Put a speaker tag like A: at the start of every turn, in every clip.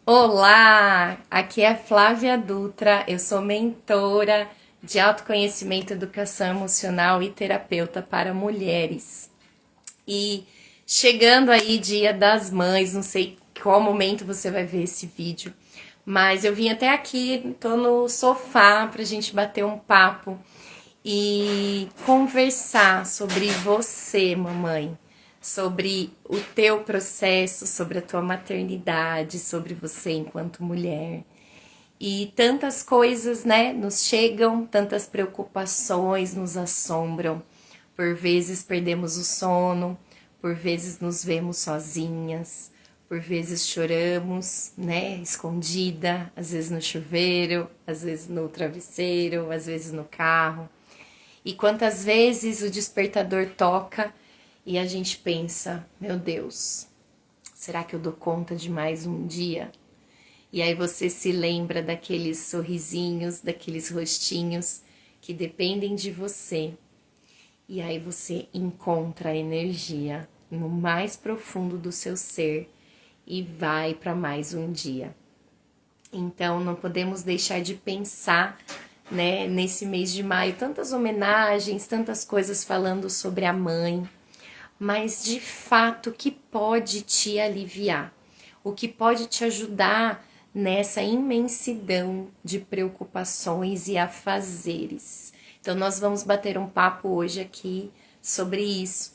A: Olá, aqui é Flávia Dutra, eu sou mentora de autoconhecimento, educação emocional e terapeuta para mulheres. E chegando aí Dia das Mães, não sei qual momento você vai ver esse vídeo, mas eu vim até aqui, tô no sofá pra gente bater um papo e conversar sobre você, mamãe, sobre o teu processo, sobre a tua maternidade, sobre você enquanto mulher. E tantas coisas, né, nos chegam, tantas preocupações nos assombram. Por vezes perdemos o sono, por vezes nos vemos sozinhas, por vezes choramos, né, escondida, às vezes no chuveiro, às vezes no travesseiro, às vezes no carro. E quantas vezes o despertador toca e a gente pensa, meu Deus, será que eu dou conta de mais um dia? E aí você se lembra daqueles sorrisinhos, daqueles rostinhos que dependem de você. E aí você encontra a energia no mais profundo do seu ser e vai para mais um dia. Então não podemos deixar de pensar, né, nesse mês de maio, tantas homenagens, tantas coisas falando sobre a mãe, mas de fato o que pode te aliviar, o que pode te ajudar nessa imensidão de preocupações e afazeres. Então nós vamos bater um papo hoje aqui sobre isso.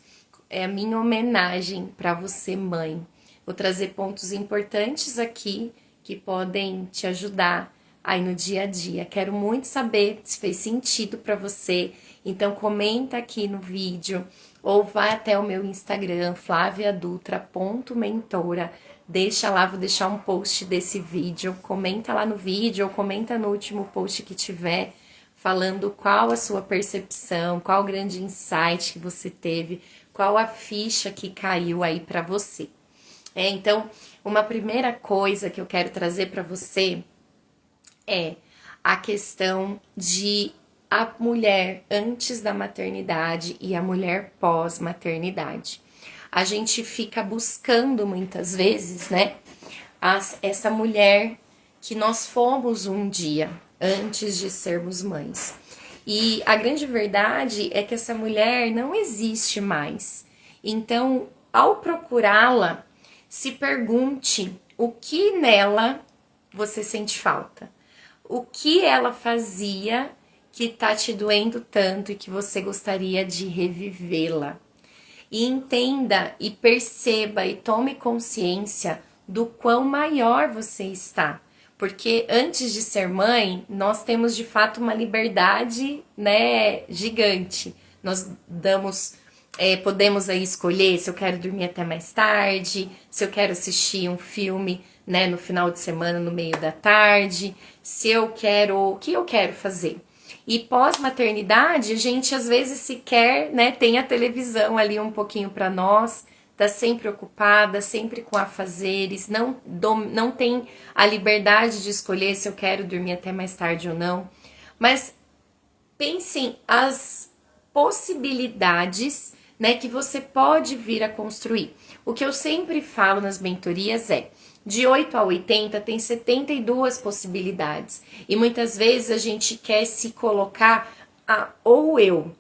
A: É a minha homenagem para você, mãe. Vou trazer pontos importantes aqui que podem te ajudar aí no dia a dia. Quero muito saber se fez sentido para você. Então comenta aqui no vídeo ou vai até o meu Instagram, flaviadutra.mentora. Deixa lá, vou deixar um post desse vídeo. Comenta lá no vídeo ou comenta no último post que tiver falando qual a sua percepção, qual o grande insight que você teve, qual a ficha que caiu aí para você. Então, uma primeira coisa que eu quero trazer para você é a questão de a mulher antes da maternidade e a mulher pós-maternidade. A gente fica buscando muitas vezes, né, essa mulher que nós fomos um dia antes de sermos mães. E a grande verdade é que essa mulher não existe mais. Então, ao procurá-la, se pergunte o que nela você sente falta. O que ela fazia que tá te doendo tanto e que você gostaria de revivê-la. E entenda e perceba e tome consciência do quão maior você está. Porque antes de ser mãe, nós temos de fato uma liberdade, né, gigante. Nós podemos aí escolher se eu quero dormir até mais tarde, se eu quero assistir um filme, né, no final de semana, no meio da tarde, se eu quero, o que eu quero fazer. E pós-maternidade, a gente às vezes sequer, né, tem a televisão ali um pouquinho para nós, tá sempre ocupada, sempre com afazeres, não tem a liberdade de escolher se eu quero dormir até mais tarde ou não. Mas pensem as possibilidades, né, que você pode vir a construir. O que eu sempre falo nas mentorias é: de 8 a 80 tem 72 possibilidades. E muitas vezes a gente quer se colocar ou eu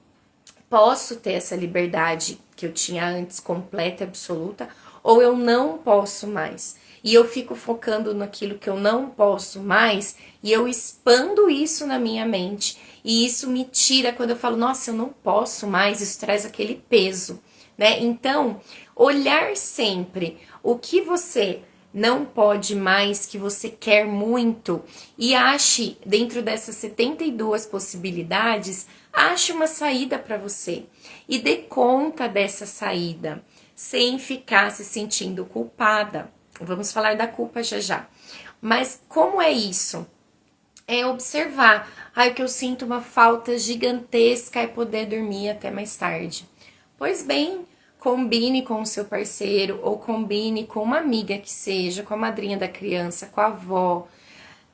A: posso ter essa liberdade que eu tinha antes, completa e absoluta, ou eu não posso mais. E eu fico focando naquilo que eu não posso mais e eu expando isso na minha mente. E isso me tira quando eu falo, nossa, eu não posso mais, isso traz aquele peso, né? Então, olhar sempre o que você não pode mais, que você quer muito, e ache, dentro dessas 72 possibilidades, ache uma saída para você e dê conta dessa saída, sem ficar se sentindo culpada. Vamos falar da culpa já já. Mas como é isso? É observar. Ai, o que eu sinto uma falta gigantesca é poder dormir até mais tarde. Pois bem, combine com o seu parceiro ou combine com uma amiga que seja, com a madrinha da criança, com a avó.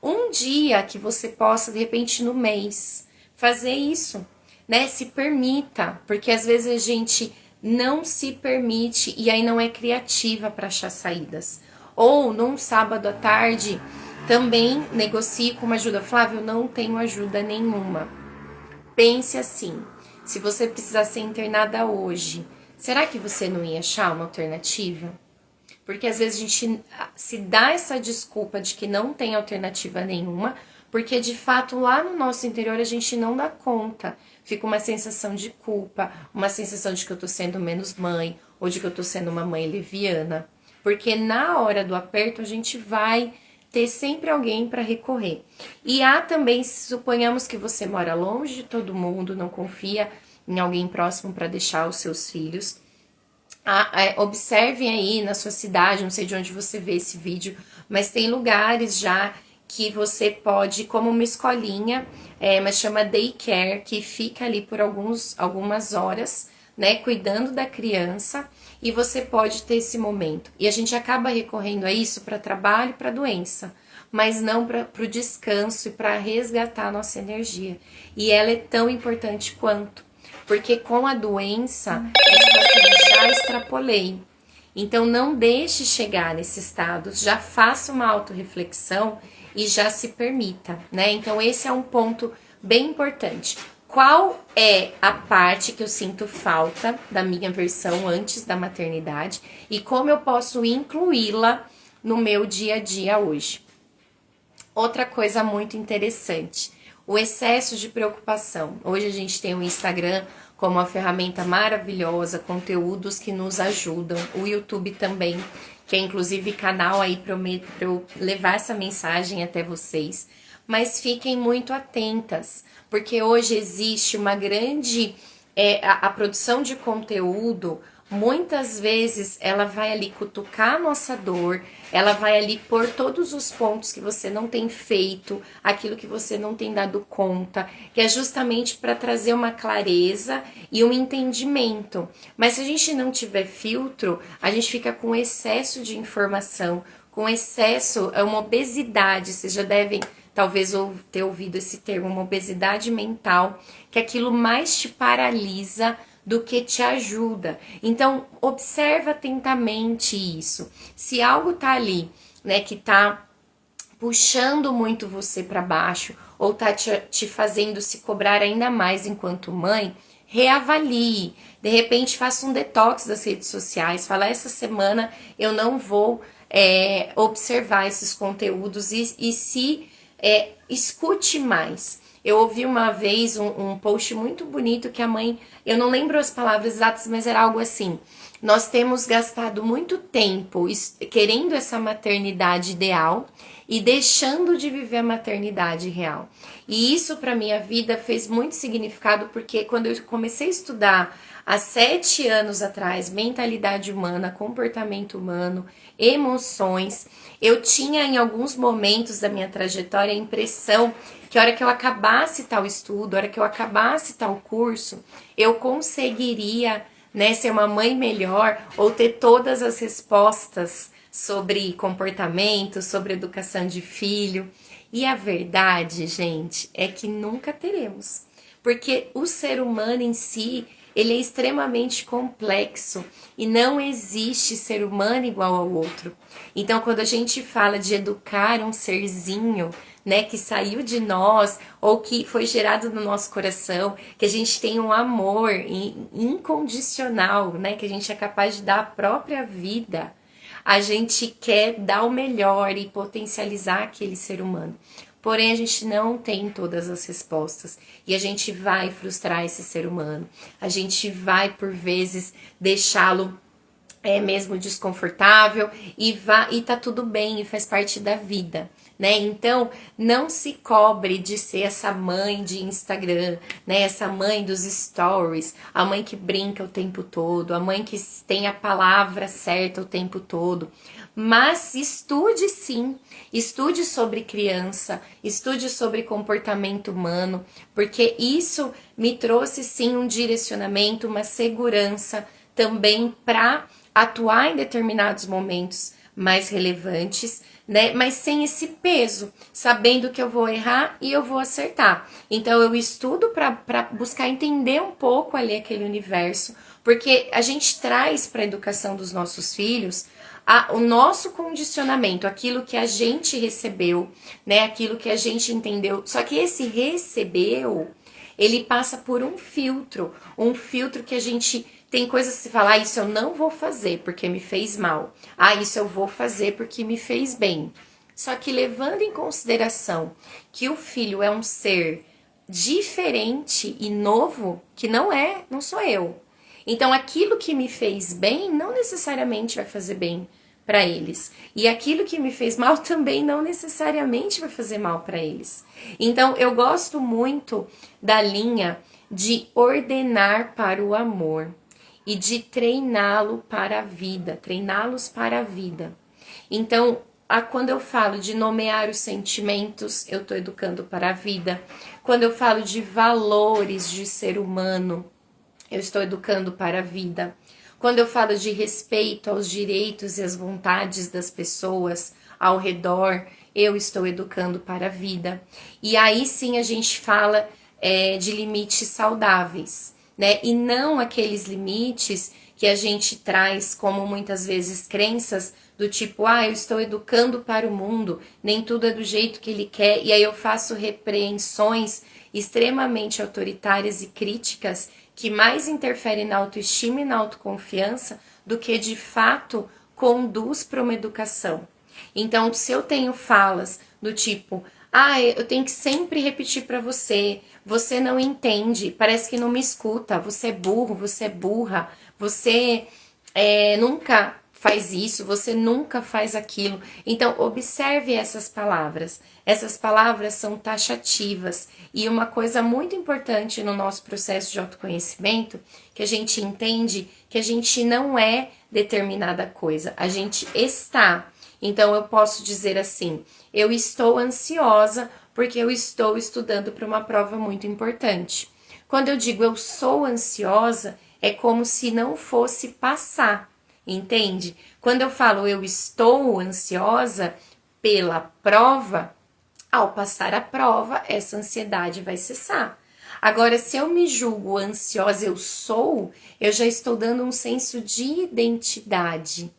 A: Um dia que você possa, de repente, no mês, fazer isso, né? Se permita, porque às vezes a gente não se permite e aí não é criativa para achar saídas. Ou num sábado à tarde, também negocie com uma ajuda. Flávio, eu não tenho ajuda nenhuma. Pense assim, se você precisar ser internada hoje, será que você não ia achar uma alternativa? Porque às vezes a gente se dá essa desculpa de que não tem alternativa nenhuma, porque de fato lá no nosso interior a gente não dá conta. Fica uma sensação de culpa, uma sensação de que eu tô sendo menos mãe, ou de que eu tô sendo uma mãe leviana. Porque na hora do aperto a gente vai ter sempre alguém para recorrer. E há também, suponhamos que você mora longe de todo mundo, não confia em alguém próximo para deixar os seus filhos. Observem aí na sua cidade, não sei de onde você vê esse vídeo, mas tem lugares já que você pode, como uma escolinha, mas chama daycare, que fica ali por algumas horas, né, cuidando da criança, e você pode ter esse momento. E a gente acaba recorrendo a isso para trabalho e para doença, mas não para o descanso e para resgatar a nossa energia. E ela é tão importante quanto. Porque com a doença, tipo assim, já extrapolei. Então não deixe chegar nesse estado, já faça uma autorreflexão e já se permita, né? Então esse é um ponto bem importante. Qual é a parte que eu sinto falta da minha versão antes da maternidade e como eu posso incluí-la no meu dia a dia hoje? Outra coisa muito interessante, o excesso de preocupação. Hoje a gente tem o Instagram como uma ferramenta maravilhosa, conteúdos que nos ajudam, o YouTube também, que é inclusive canal aí para eu levar essa mensagem até vocês. Mas fiquem muito atentas, porque hoje existe uma grande... a produção de conteúdo, muitas vezes ela vai ali cutucar a nossa dor, ela vai ali pôr todos os pontos que você não tem feito, aquilo que você não tem dado conta, que é justamente para trazer uma clareza e um entendimento. Mas se a gente não tiver filtro, a gente fica com excesso de informação, com excesso, é uma obesidade, vocês já devem talvez ter ouvido esse termo, uma obesidade mental, que aquilo mais te paralisa do que te ajuda. Então, observa atentamente isso. Se algo tá ali, né, que tá puxando muito você para baixo ou tá te fazendo se cobrar ainda mais enquanto mãe, reavalie. De repente, faça um detox das redes sociais. Fala, essa semana eu não vou observar esses conteúdos e se escute mais. Eu ouvi uma vez um post muito bonito que a mãe, eu não lembro as palavras exatas, mas era algo assim: nós temos gastado muito tempo querendo essa maternidade ideal e deixando de viver a maternidade real. E isso para minha vida fez muito significado, porque quando eu comecei a estudar há 7 anos atrás, mentalidade humana, comportamento humano, emoções, eu tinha em alguns momentos da minha trajetória a impressão que a hora que eu acabasse tal estudo, a hora que eu acabasse tal curso, eu conseguiria, né, ser uma mãe melhor ou ter todas as respostas sobre comportamento, sobre educação de filho. E a verdade, gente, é que nunca teremos. Porque o ser humano em si, ele é extremamente complexo e não existe ser humano igual ao outro. Então, quando a gente fala de educar um serzinho, né, que saiu de nós ou que foi gerado no nosso coração, que a gente tem um amor incondicional, né, que a gente é capaz de dar a própria vida, a gente quer dar o melhor e potencializar aquele ser humano. Porém, a gente não tem todas as respostas e a gente vai frustrar esse ser humano. A gente vai, por vezes, deixá-lo mesmo desconfortável e tá tudo bem e faz parte da vida, né? Então, não se cobre de ser essa mãe de Instagram, né? Essa mãe dos stories, a mãe que brinca o tempo todo, a mãe que tem a palavra certa o tempo todo. Mas estude sim, estude sobre criança, estude sobre comportamento humano, porque isso me trouxe sim um direcionamento, uma segurança também para atuar em determinados momentos mais relevantes, né? Mas sem esse peso, sabendo que eu vou errar e eu vou acertar. Então eu estudo para buscar entender um pouco ali aquele universo, porque a gente traz para a educação dos nossos filhos o nosso condicionamento, aquilo que a gente recebeu, né? Aquilo que a gente entendeu. Só que esse recebeu, ele passa por um filtro que a gente tem coisas que se fala, isso eu não vou fazer porque me fez mal. Isso eu vou fazer porque me fez bem. Só que levando em consideração que o filho é um ser diferente e novo, que não sou eu. Então aquilo que me fez bem não necessariamente vai fazer bem para eles. E aquilo que me fez mal também não necessariamente vai fazer mal para eles. Então eu gosto muito da linha de ordenar para o amor e de treiná-lo para a vida, treiná-los para a vida. Então, quando eu falo de nomear os sentimentos, eu estou educando para a vida. Quando eu falo de valores de ser humano, eu estou educando para a vida. Quando eu falo de respeito aos direitos e às vontades das pessoas ao redor, eu estou educando para a vida. E aí sim a gente fala de limites saudáveis, né? E não aqueles limites que a gente traz como muitas vezes crenças do tipo, eu estou educando para o mundo, nem tudo é do jeito que ele quer, e aí eu faço repreensões extremamente autoritárias e críticas que mais interferem na autoestima e na autoconfiança do que de fato conduz para uma educação. Então, se eu tenho falas do tipo, eu tenho que sempre repetir para você, você não entende, parece que não me escuta, você é burro, você é burra, você nunca faz isso, você nunca faz aquilo. Então, observe essas palavras. Essas palavras são taxativas. E uma coisa muito importante no nosso processo de autoconhecimento, que a gente entende que a gente não é determinada coisa, a gente está. Então, eu posso dizer assim, eu estou ansiosa porque eu estou estudando para uma prova muito importante. Quando eu digo eu sou ansiosa, é como se não fosse passar. Entende? Quando eu falo eu estou ansiosa pela prova, ao passar a prova, essa ansiedade vai cessar. Agora, se eu me julgo ansiosa, eu já estou dando um senso de identidade.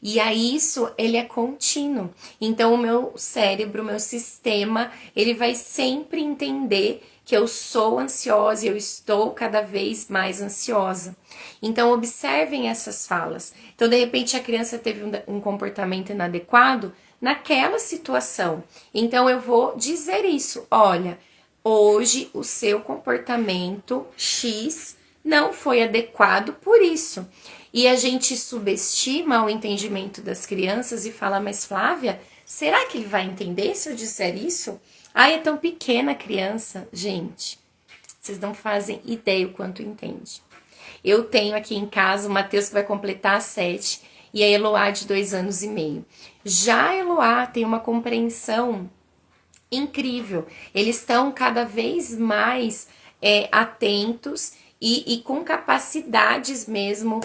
A: E aí isso, ele é contínuo. Então o meu cérebro, o meu sistema, ele vai sempre entender que eu sou ansiosa e eu estou cada vez mais ansiosa. Então observem essas falas. Então de repente a criança teve um comportamento inadequado naquela situação. Então eu vou dizer isso, olha, hoje o seu comportamento X não foi adequado por isso. E a gente subestima o entendimento das crianças e fala, mas Flávia, será que ele vai entender se eu disser isso? É tão pequena a criança. Gente, vocês não fazem ideia o quanto entende. Eu tenho aqui em casa o Matheus que vai completar 7 e a Eloá de 2 anos e meio. Já a Eloá tem uma compreensão incrível. Eles estão cada vez mais atentos e com capacidades mesmo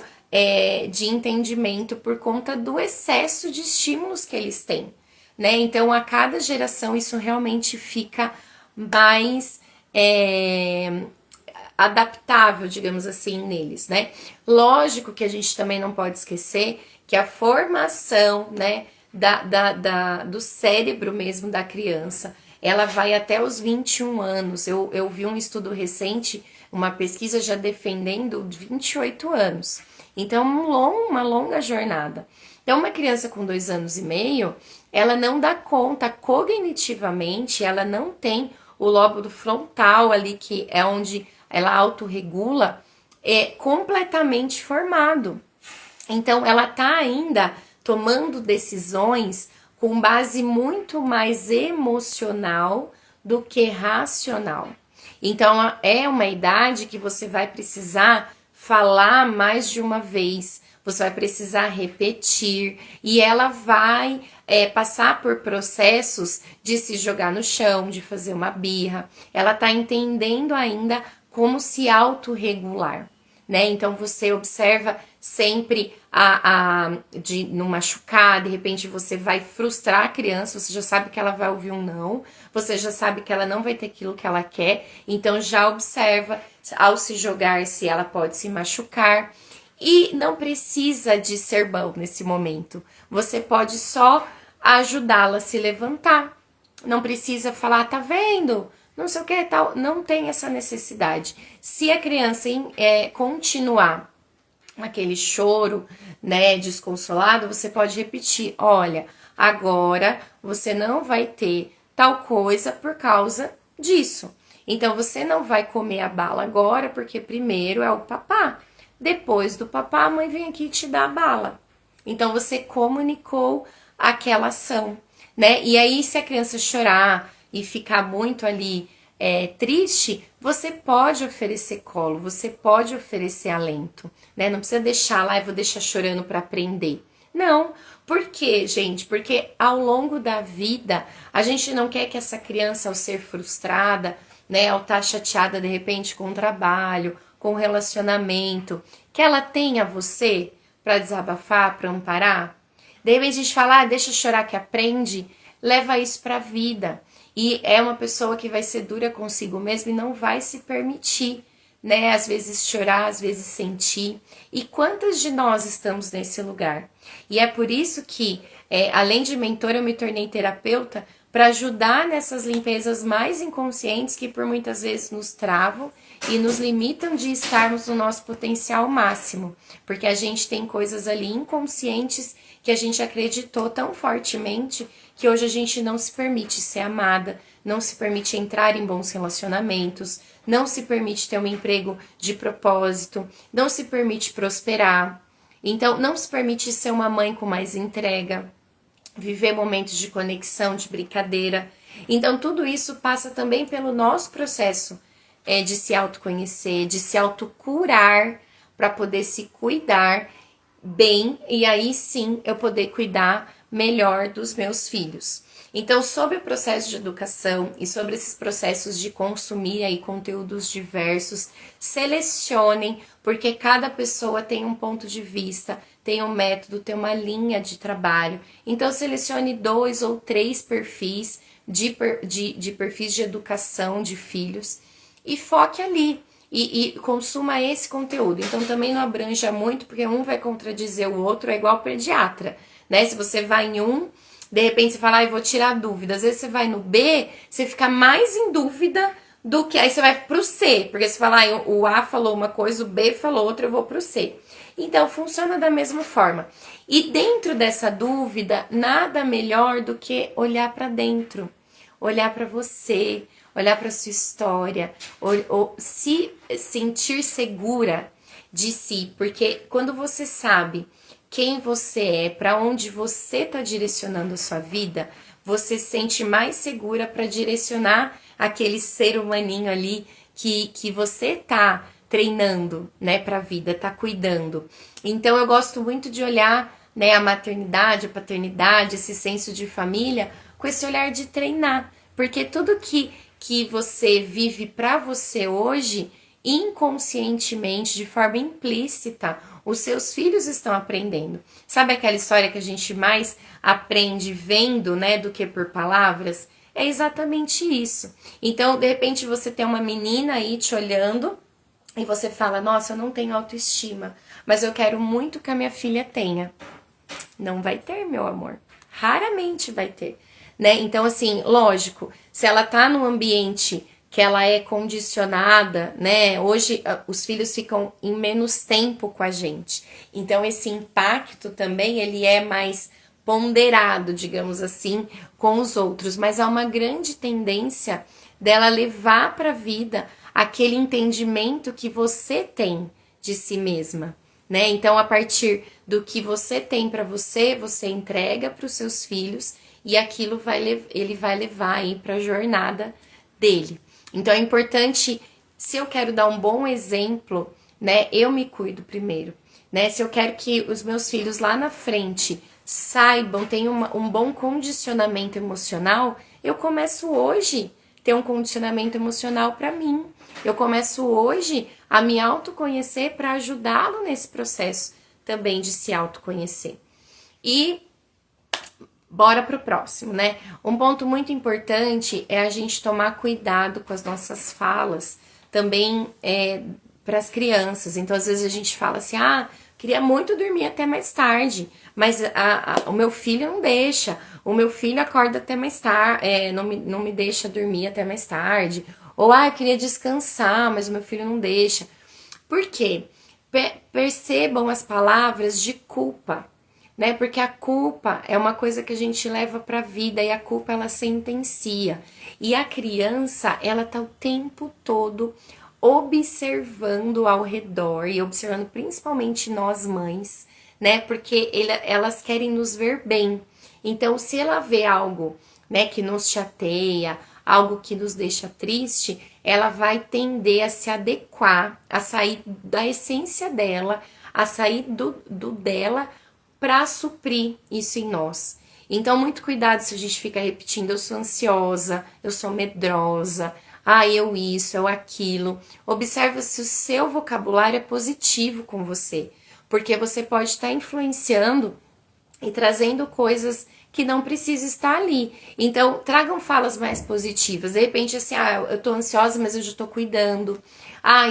A: de entendimento por conta do excesso de estímulos que eles têm, né? Então, a cada geração isso realmente fica mais adaptável, digamos assim, neles, né? Lógico que a gente também não pode esquecer que a formação, né, do cérebro mesmo da criança, ela vai até os 21 anos. Eu vi um estudo recente, uma pesquisa já defendendo 28 anos. Então, uma longa jornada. Então, uma criança com 2 anos e meio, ela não dá conta cognitivamente, ela não tem o lóbulo frontal ali, que é onde ela autorregula, completamente formado. Então, ela tá ainda tomando decisões com base muito mais emocional do que racional. Então, é uma idade que você vai precisar falar mais de uma vez, você vai precisar repetir e ela vai passar por processos de se jogar no chão, de fazer uma birra. Ela tá entendendo ainda como se autorregular, né? Então você observa sempre de não machucar, de repente você vai frustrar a criança, você já sabe que ela vai ouvir um não, você já sabe que ela não vai ter aquilo que ela quer, então já observa ao se jogar se ela pode se machucar. E não precisa de sermão nesse momento. Você pode só ajudá-la a se levantar. Não precisa falar, tá vendo? Não sei o que tal. Não tem essa necessidade. Se a criança continuar aquele choro, né, desconsolado, você pode repetir, olha, agora você não vai ter tal coisa por causa disso. Então você não vai comer a bala agora, porque primeiro é o papá. Depois do papá, a mãe vem aqui te dar a bala. Então você comunicou aquela ação, né? E aí, se a criança chorar e ficar muito ali triste, você pode oferecer colo, você pode oferecer alento, né? Não precisa deixar lá, eu vou deixar chorando para aprender. Não, por quê, gente? Porque ao longo da vida, a gente não quer que essa criança, ao ser frustrada, né, ao estar chateada de repente com o trabalho, com o relacionamento, que ela tenha você para desabafar, para amparar. De repente a gente fala, deixa chorar que aprende, leva isso para a vida. E é uma pessoa que vai ser dura consigo mesma e não vai se permitir, né? Às vezes chorar, às vezes sentir. E quantas de nós estamos nesse lugar? E é por isso que, além de mentora, eu me tornei terapeuta para ajudar nessas limpezas mais inconscientes que por muitas vezes nos travam e nos limitam de estarmos no nosso potencial máximo. Porque a gente tem coisas ali inconscientes que a gente acreditou tão fortemente que hoje a gente não se permite ser amada, não se permite entrar em bons relacionamentos, não se permite ter um emprego de propósito, não se permite prosperar. Então, não se permite ser uma mãe com mais entrega, viver momentos de conexão, de brincadeira. Então, tudo isso passa também pelo nosso processo de se autoconhecer, de se autocurar, para poder se cuidar bem e aí sim eu poder cuidar melhor dos meus filhos. Então, sobre o processo de educação e sobre esses processos de consumir aí conteúdos diversos, selecionem, porque cada pessoa tem um ponto de vista, tem um método, tem uma linha de trabalho. Então, selecione 2 ou 3 perfis de perfis de educação de filhos e foque ali. E consuma esse conteúdo. Então também não abranja muito, porque um vai contradizer o outro, é igual pediatra, né? Se você vai em um, de repente você fala, eu vou tirar dúvida. Às vezes você vai no B, você fica mais em dúvida do que... Aí você vai pro C, porque você fala, o A falou uma coisa, o B falou outra, eu vou pro C. Então funciona da mesma forma. E dentro dessa dúvida, nada melhor do que olhar para dentro, olhar para você, olhar para sua história, ou se sentir segura de si, porque quando você sabe quem você é, para onde você está direcionando a sua vida, você se sente mais segura para direcionar aquele ser humaninho ali que você tá treinando, né, para a vida, tá cuidando. Então eu gosto muito de olhar, né, a maternidade, a paternidade, esse senso de família, com esse olhar de treinar, porque tudo que você vive para você hoje, inconscientemente, de forma implícita, os seus filhos estão aprendendo. Sabe aquela história que a gente mais aprende vendo, né, do que por palavras? É exatamente isso. Então, de repente, você tem uma menina aí te olhando e você fala, nossa, eu não tenho autoestima, mas eu quero muito que a minha filha tenha. Não vai ter, meu amor. Raramente vai ter. Né? Então, assim, lógico, se ela tá num ambiente que ela é condicionada, né? Hoje os filhos ficam em menos tempo com a gente. Então, esse impacto também, ele é mais ponderado, digamos assim, com os outros. Mas há uma grande tendência dela levar para a vida aquele entendimento que você tem de si mesma, né? Então, a partir do que você tem para você, você entrega para os seus filhos e aquilo ele vai levar aí para a jornada dele. Então é importante, se eu quero dar um bom exemplo, né, eu me cuido primeiro, né? Se eu quero que os meus filhos lá na frente saibam, tenham um bom condicionamento emocional, eu começo hoje a ter um condicionamento emocional para mim. Eu começo hoje a me autoconhecer para ajudá-lo nesse processo também de se autoconhecer. E bora pro próximo, né? Um ponto muito importante é a gente tomar cuidado com as nossas falas, também para as crianças. Então, às vezes a gente fala assim, Queria muito dormir até mais tarde, mas o meu filho não deixa. O meu filho acorda até mais tarde, não me deixa dormir até mais tarde. Ou, eu queria descansar, mas o meu filho não deixa. Por quê? Percebam as palavras de culpa, né? Porque a culpa é uma coisa que a gente leva para a vida e a culpa ela sentencia. E a criança, ela tá o tempo todo observando ao redor e observando principalmente nós mães, né? Porque elas querem nos ver bem. Então, se ela vê algo, né, que nos chateia, algo que nos deixa triste, ela vai tender a se adequar, a sair da essência dela, a sair do dela para suprir isso em nós. Então, muito cuidado se a gente fica repetindo: eu sou ansiosa, eu sou medrosa, eu isso, eu aquilo. Observa se o seu vocabulário é positivo com você, porque você pode estar influenciando e trazendo coisas que não precisam estar ali. Então, tragam falas mais positivas. De repente, assim, eu tô ansiosa, mas eu já tô cuidando.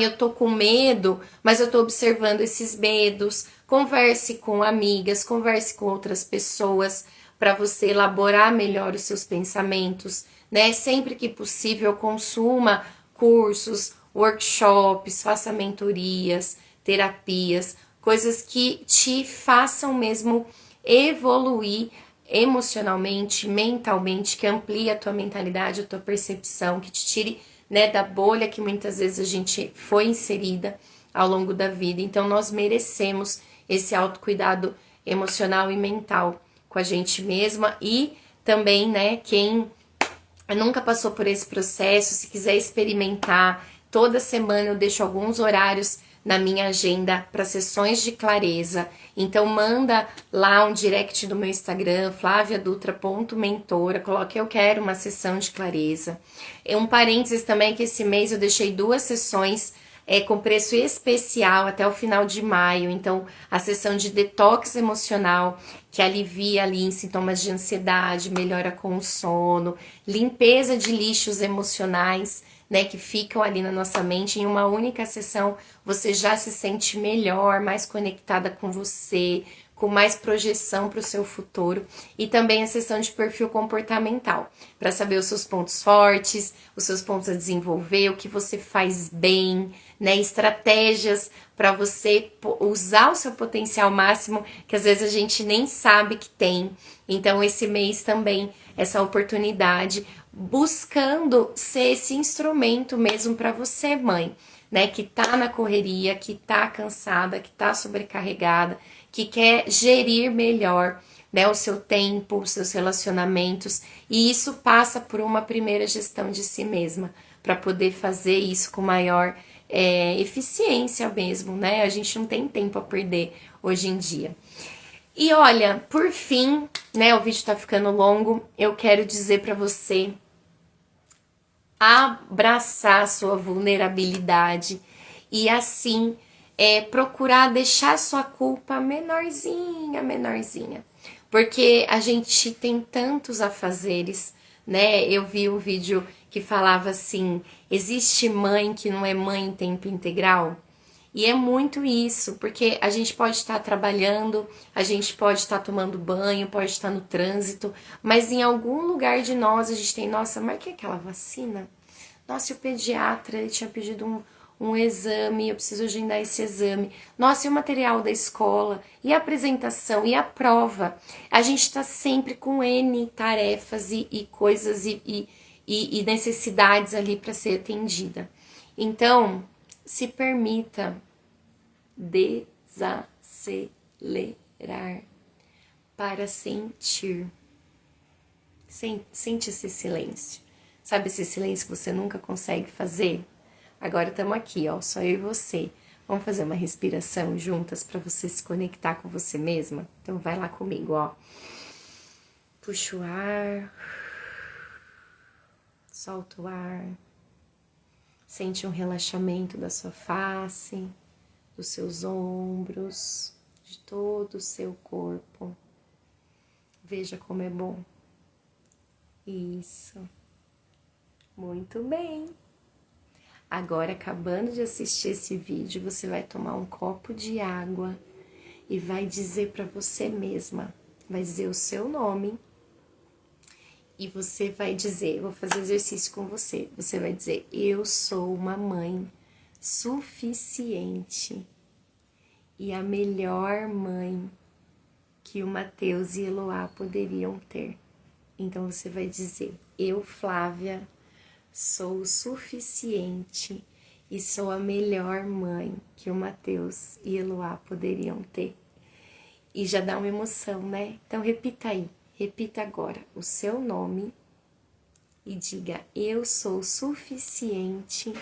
A: Eu tô com medo, mas eu tô observando esses medos. Converse com amigas, converse com outras pessoas para você elaborar melhor os seus pensamentos, né? Sempre que possível, consuma cursos, workshops, faça mentorias, terapias, coisas que te façam mesmo evoluir emocionalmente, mentalmente, que amplie a tua mentalidade, a tua percepção, que te tire, né, da bolha que muitas vezes a gente foi inserida ao longo da vida. Então nós merecemos esse autocuidado emocional e mental com a gente mesma e também, né, quem nunca passou por esse processo, se quiser experimentar, toda semana eu deixo alguns horários na minha agenda para sessões de clareza. Então manda lá um direct no meu Instagram, flaviadutra.mentora, coloque eu quero uma sessão de clareza. Um parênteses também que esse mês eu deixei 2 sessões com preço especial até o final de maio. Então, a sessão de detox emocional, que alivia ali em sintomas de ansiedade, melhora com o sono, limpeza de lixos emocionais, né, que ficam ali na nossa mente. Em uma única sessão, você já se sente melhor, mais conectada com você, com mais projeção para o seu futuro. E também a sessão de perfil comportamental, para saber os seus pontos fortes, os seus pontos a desenvolver, o que você faz bem, né, estratégias para você usar o seu potencial máximo, que às vezes a gente nem sabe que tem. Então, esse mês também, essa oportunidade, buscando ser esse instrumento mesmo para você, mãe, né, que tá na correria, que tá cansada, que tá sobrecarregada, que quer gerir melhor, né, o seu tempo, os seus relacionamentos, e isso passa por uma primeira gestão de si mesma, para poder fazer isso com maior eficiência mesmo, né? A gente não tem tempo a perder hoje em dia. E olha, por fim, né, o vídeo tá ficando longo, eu quero dizer para você abraçar a sua vulnerabilidade e assim procurar deixar sua culpa menorzinha, menorzinha. Porque a gente tem tantos afazeres, né? Eu vi um vídeo que falava assim: existe mãe que não é mãe em tempo integral? E é muito isso, porque a gente pode estar trabalhando, a gente pode estar tomando banho, pode estar no trânsito, mas em algum lugar de nós a gente tem: nossa, marquei aquela vacina? Nossa, e o pediatra, ele tinha pedido um exame, eu preciso agendar esse exame. Nossa, e o material da escola, e a apresentação, e a prova. A gente está sempre com N tarefas e coisas e necessidades ali para ser atendida. Então, se permita desacelerar para sentir. Sente esse silêncio. Sabe esse silêncio que você nunca consegue fazer? Agora estamos aqui, ó, só eu e você. Vamos fazer uma respiração juntas para você se conectar com você mesma? Então vai lá comigo, ó. Puxa o ar. Solta o ar. Sente um relaxamento da sua face, dos seus ombros, de todo o seu corpo. Veja como é bom. Isso. Muito bem. Agora, acabando de assistir esse vídeo, você vai tomar um copo de água, e vai dizer para você mesma, vai dizer o seu nome e você vai dizer, vou fazer exercício com você, você vai dizer, eu sou uma mãe suficiente e a melhor mãe que o Matheus e Eloá poderiam ter. Então você vai dizer, eu, Flávia, sou o suficiente e sou a melhor mãe que o Matheus e Eloá poderiam ter. E já dá uma emoção, né? Então repita aí, repita agora o seu nome e diga, eu sou suficiente,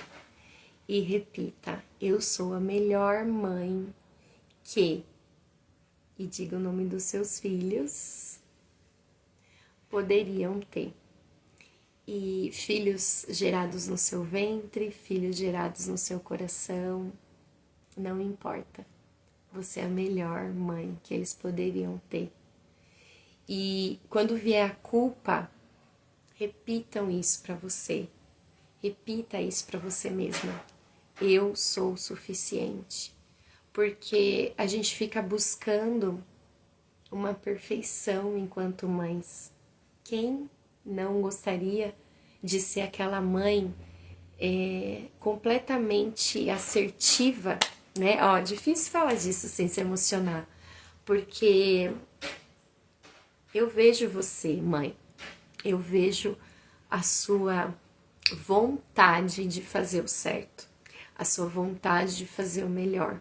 A: e repita, eu sou a melhor mãe que, e diga o nome dos seus filhos, poderiam ter. E filhos gerados no seu ventre, filhos gerados no seu coração, não importa. Você é a melhor mãe que eles poderiam ter. E quando vier a culpa, repitam isso para você. Repita isso para você mesma. Eu sou o suficiente. Porque a gente fica buscando uma perfeição enquanto mães. Quem não gostaria de ser aquela mãe completamente assertiva, né? Ó, difícil falar disso sem se emocionar, porque eu vejo você, mãe, eu vejo a sua vontade de fazer o certo, a sua vontade de fazer o melhor.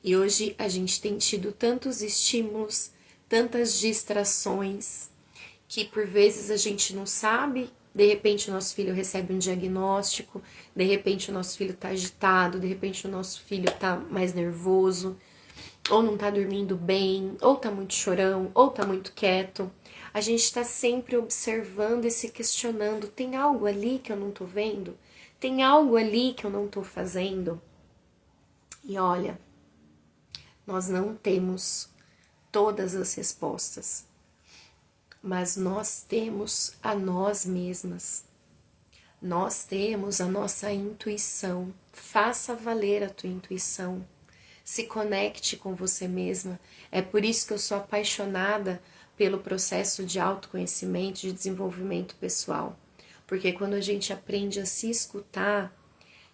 A: E hoje a gente tem tido tantos estímulos, tantas distrações, que por vezes a gente não sabe, de repente o nosso filho recebe um diagnóstico, de repente o nosso filho tá agitado, de repente o nosso filho tá mais nervoso, ou não tá dormindo bem, ou tá muito chorão, ou tá muito quieto. A gente tá sempre observando e se questionando, tem algo ali que eu não tô vendo? Tem algo ali que eu não tô fazendo? E olha, nós não temos todas as respostas, mas nós temos a nós mesmas. Nós temos a nossa intuição. Faça valer a tua intuição. Se conecte com você mesma. É por isso que eu sou apaixonada pelo processo de autoconhecimento, de desenvolvimento pessoal. Porque quando a gente aprende a se escutar,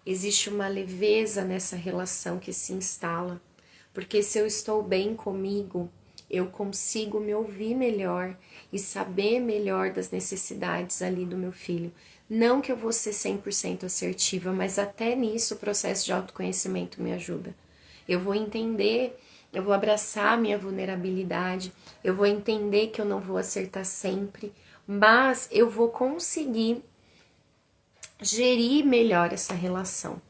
A: existe uma leveza nessa relação que se instala. Porque se eu estou bem comigo, eu consigo me ouvir melhor e saber melhor das necessidades ali do meu filho. Não que eu vou ser 100% assertiva, mas até nisso o processo de autoconhecimento me ajuda. Eu vou entender, eu vou abraçar a minha vulnerabilidade, eu vou entender que eu não vou acertar sempre, mas eu vou conseguir gerir melhor essa relação.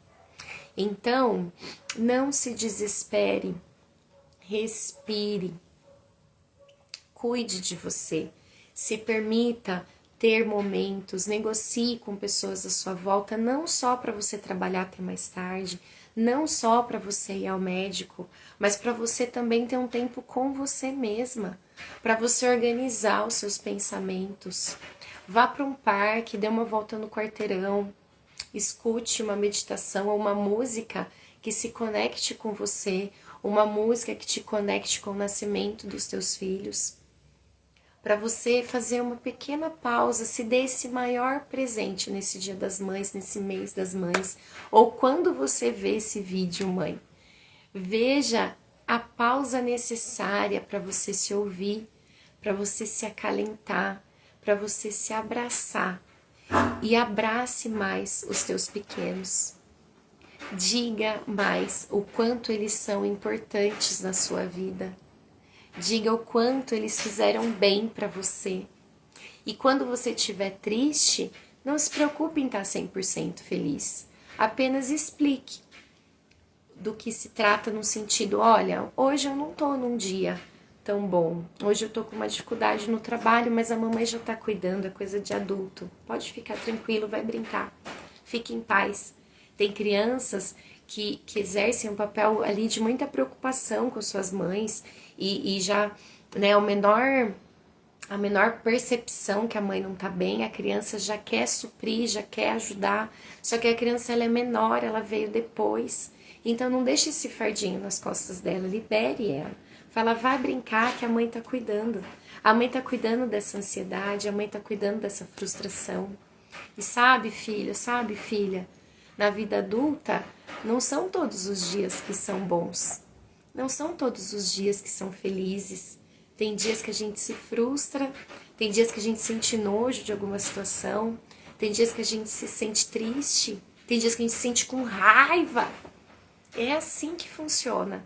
A: Então, não se desespere, respire, cuide de você, se permita ter momentos, negocie com pessoas à sua volta, não só para você trabalhar até mais tarde, não só para você ir ao médico, mas para você também ter um tempo com você mesma, para você organizar os seus pensamentos. Vá para um parque, dê uma volta no quarteirão, escute uma meditação ou uma música que se conecte com você, uma música que te conecte com o nascimento dos teus filhos, para você fazer uma pequena pausa, se dê esse maior presente nesse Dia das Mães, nesse mês das mães, ou quando você vê esse vídeo, mãe. Veja a pausa necessária para você se ouvir, para você se acalentar, para você se abraçar. E abrace mais os teus pequenos. Diga mais o quanto eles são importantes na sua vida. Diga o quanto eles fizeram bem para você. E quando você estiver triste, não se preocupe em estar 100% feliz. Apenas explique do que se trata no sentido, olha, hoje eu não tô num dia tão bom. Hoje eu tô com uma dificuldade no trabalho, mas a mamãe já tá cuidando, é coisa de adulto. Pode ficar tranquilo, vai brincar. Fique em paz. Tem crianças que exercem um papel ali de muita preocupação com suas mães e já, né, a menor percepção que a mãe não tá bem, a criança já quer suprir, já quer ajudar, só que a criança ela é menor, ela veio depois. Então não deixe esse fardinho nas costas dela, libere ela. Fala, vai brincar que a mãe tá cuidando. A mãe tá cuidando dessa ansiedade, a mãe tá cuidando dessa frustração. E sabe, filho, sabe, filha, na vida adulta não são todos os dias que são bons. Não são todos os dias que são felizes. Tem dias que a gente se frustra, tem dias que a gente sente nojo de alguma situação, tem dias que a gente se sente triste, tem dias que a gente se sente com raiva. É assim que funciona.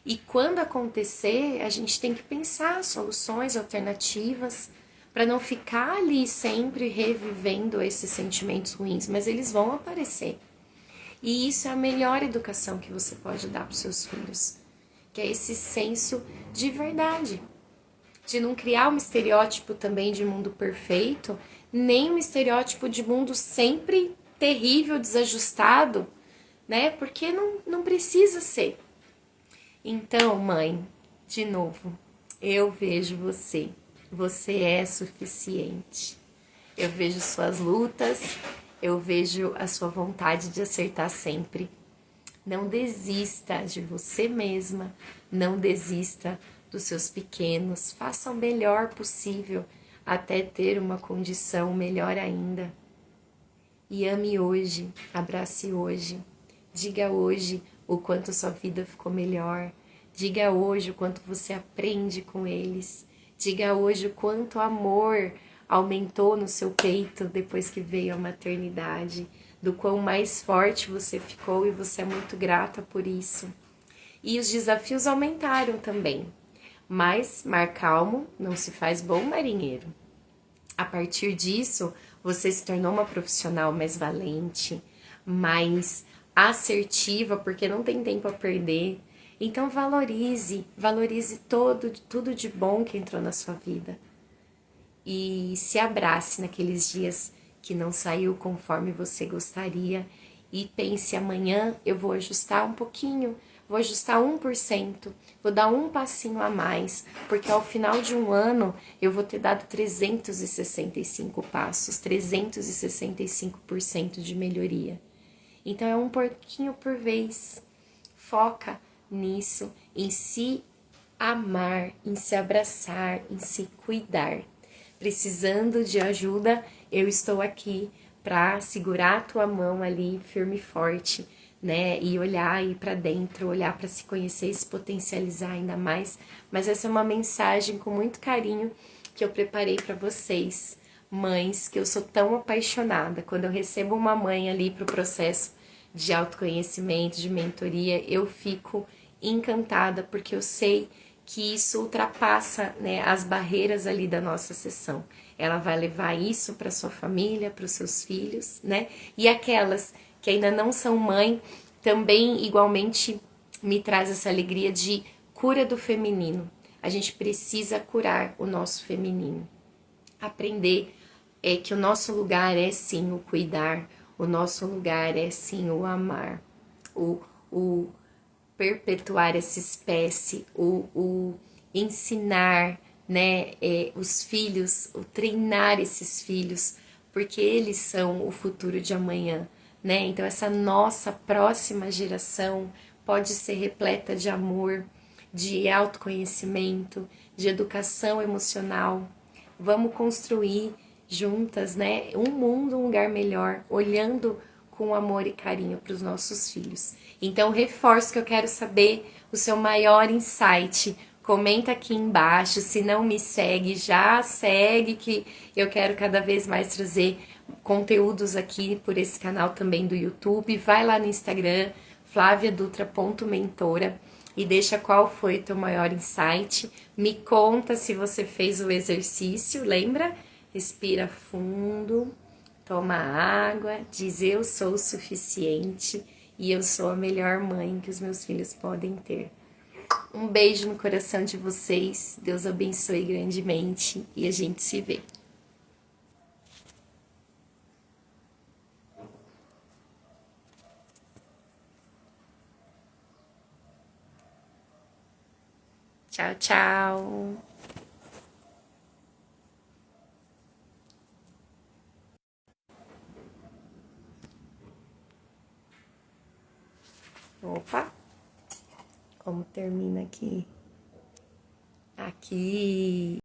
A: E quando acontecer, a gente tem que pensar soluções alternativas para não ficar ali sempre revivendo esses sentimentos ruins, mas eles vão aparecer. E isso é a melhor educação que você pode dar para os seus filhos, que é esse senso de verdade, de não criar um estereótipo também de mundo perfeito, nem um estereótipo de mundo sempre terrível, desajustado, né? Porque não precisa ser. Então, mãe, de novo, eu vejo você. Você é suficiente. Eu vejo suas lutas, eu vejo a sua vontade de acertar sempre. Não desista de você mesma, não desista dos seus pequenos. Faça o melhor possível até ter uma condição melhor ainda. E ame hoje, abrace hoje. Diga hoje o quanto sua vida ficou melhor. Diga hoje o quanto você aprende com eles. Diga hoje o quanto amor aumentou no seu peito depois que veio a maternidade. Do quão mais forte você ficou e você é muito grata por isso. E os desafios aumentaram também. Mas mar calmo não se faz bom marinheiro. A partir disso, você se tornou uma profissional mais valente, mais assertiva, porque não tem tempo a perder. Então valorize tudo de bom que entrou na sua vida. E se abrace naqueles dias que não saiu conforme você gostaria e pense, amanhã eu vou ajustar um pouquinho, vou ajustar 1%, vou dar um passinho a mais, porque ao final de um ano eu vou ter dado 365 passos, 365% de melhoria. Então é um pouquinho por vez. Foca nisso, em se amar, em se abraçar, em se cuidar. Precisando de ajuda, eu estou aqui para segurar a tua mão ali firme e forte, né? E olhar aí para dentro, olhar para se conhecer e se potencializar ainda mais. Mas essa é uma mensagem com muito carinho que eu preparei para vocês, mães, que eu sou tão apaixonada. Quando eu recebo uma mãe ali para o processo de autoconhecimento, de mentoria, eu fico encantada porque eu sei que isso ultrapassa, né, as barreiras ali da nossa sessão. Ela vai levar isso para sua família, para os seus filhos, né? E aquelas que ainda não são mãe, também igualmente me traz essa alegria de cura do feminino. A gente precisa curar o nosso feminino. Aprender que o nosso lugar é sim o cuidar, o nosso lugar é sim o amar, o perpetuar essa espécie, o ensinar, né, os filhos, o treinar esses filhos, porque eles são o futuro de amanhã, né? Então essa nossa próxima geração pode ser repleta de amor, de autoconhecimento, de educação emocional. Vamos construir juntas, né, um mundo, um lugar melhor, olhando com amor e carinho para os nossos filhos. Então, reforço que eu quero saber o seu maior insight. Comenta aqui embaixo. Se não me segue, já segue, que eu quero cada vez mais trazer conteúdos aqui por esse canal também do YouTube. Vai lá no Instagram, flaviadutra.mentora, e deixa qual foi o teu maior insight. Me conta se você fez o exercício, lembra? Respira fundo. Toma água, diz eu sou o suficiente e eu sou a melhor mãe que os meus filhos podem ter. Um beijo no coração de vocês, Deus abençoe grandemente e a gente se vê. Tchau, tchau! Opa, como termina aqui? Aqui.